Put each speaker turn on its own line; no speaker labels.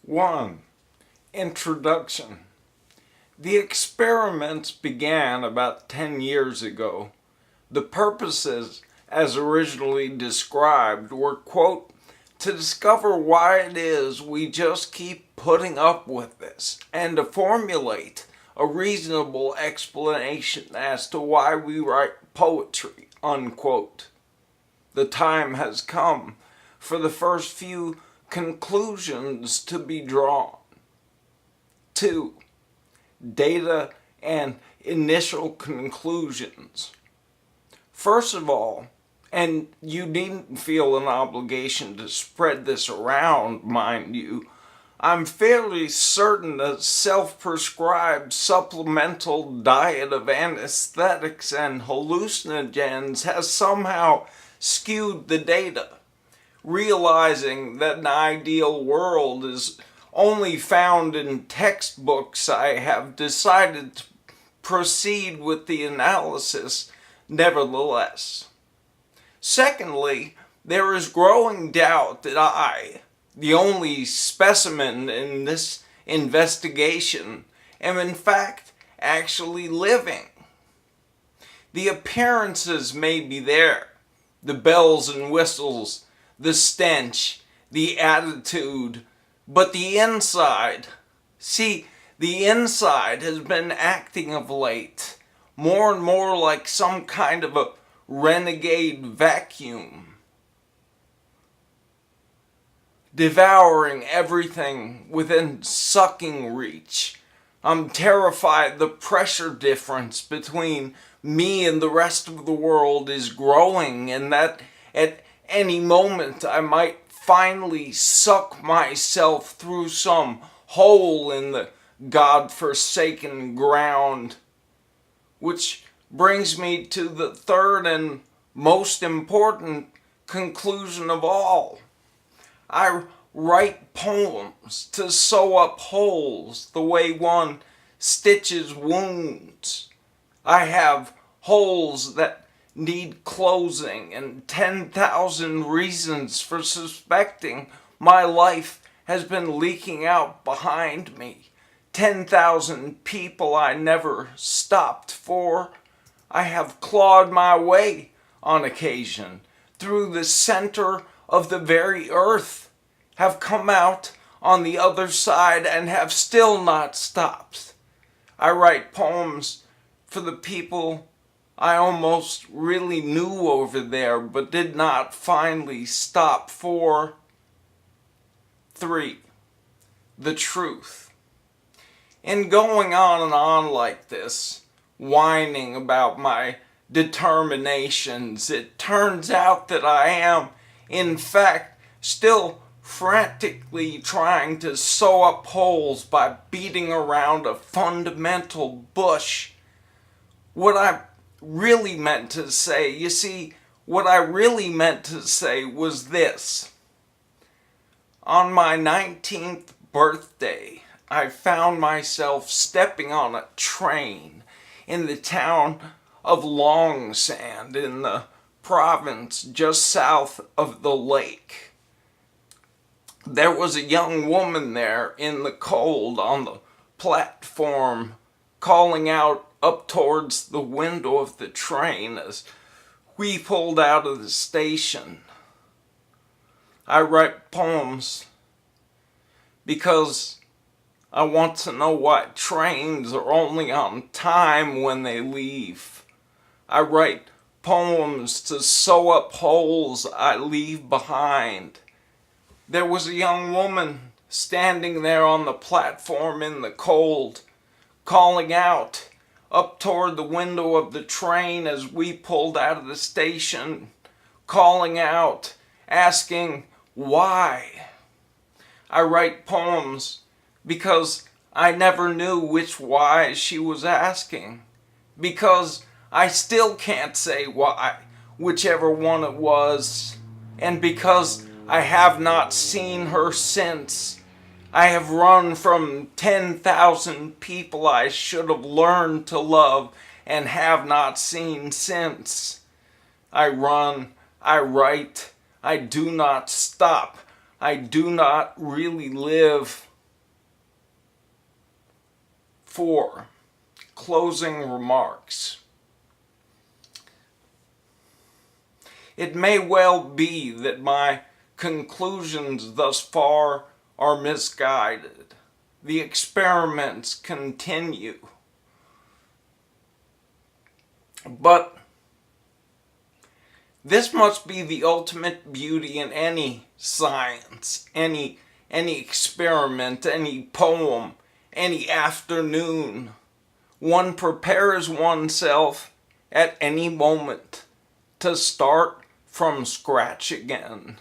1. Introduction. The experiments began about 10 years ago. The purposes, as originally described, were, quote, to discover why it is we just keep putting up with this, and to formulate a reasonable explanation as to why we write poetry, unquote. The time has come for the first few conclusions to be drawn. 2. Data and initial conclusions. First of all, and you needn't feel an obligation to spread this around, mind you, I'm fairly certain that self-prescribed supplemental diet of anesthetics and hallucinogens has somehow skewed the data. Realizing that an ideal world is only found in textbooks, I have decided to proceed with the analysis nevertheless. Secondly, there is growing doubt that I, the only specimen in this investigation, am in fact actually living. The appearances may be there, the bells and whistles, the stench, the attitude, but the inside, the inside has been acting of late more and more like some kind of a renegade vacuum, devouring everything within sucking reach. I'm terrified the pressure difference between me and the rest of the world is growing, and that at any moment I might finally suck myself through some hole in the God-forsaken ground. Which brings me to the third and most important conclusion of all. I write poems to sew up holes the way one stitches wounds. I have holes that need closing and 10,000 reasons for suspecting my life has been leaking out behind me. 10,000 people I never stopped for. I have clawed my way on occasion through the center of the very earth, have come out on the other side and have still not stopped. I write poems for the people I almost really knew over there, but did not finally stop for. 3. The truth. In going on and on like this, whining about my determinations, it turns out that I am, in fact, still frantically trying to sew up holes by beating around a fundamental bush. What I really meant to say, what I really meant to say was this. On my 19th birthday, I found myself stepping on a train in the town of Longsand in the province just south of the lake. There was a young woman there in the cold on the platform calling out up towards the window of the train as we pulled out of the station. I write poems because I want to know why trains are only on time when they leave. I write poems to sew up holes I leave behind. There was a young woman standing there on the platform in the cold, calling out up toward the window of the train as we pulled out of the station, calling out, asking why. I write poems because I never knew which why she was asking, because I still can't say why, whichever one it was, and because I have not seen her since. I have run from 10,000 people I should have learned to love and have not seen since. I run, I write, I do not stop, I do not really live. 4. Closing remarks. It may well be that my conclusions thus far are misguided. The experiments continue. But this must be the ultimate beauty in any science, any experiment, any poem, any afternoon. One prepares oneself at any moment to start from scratch again.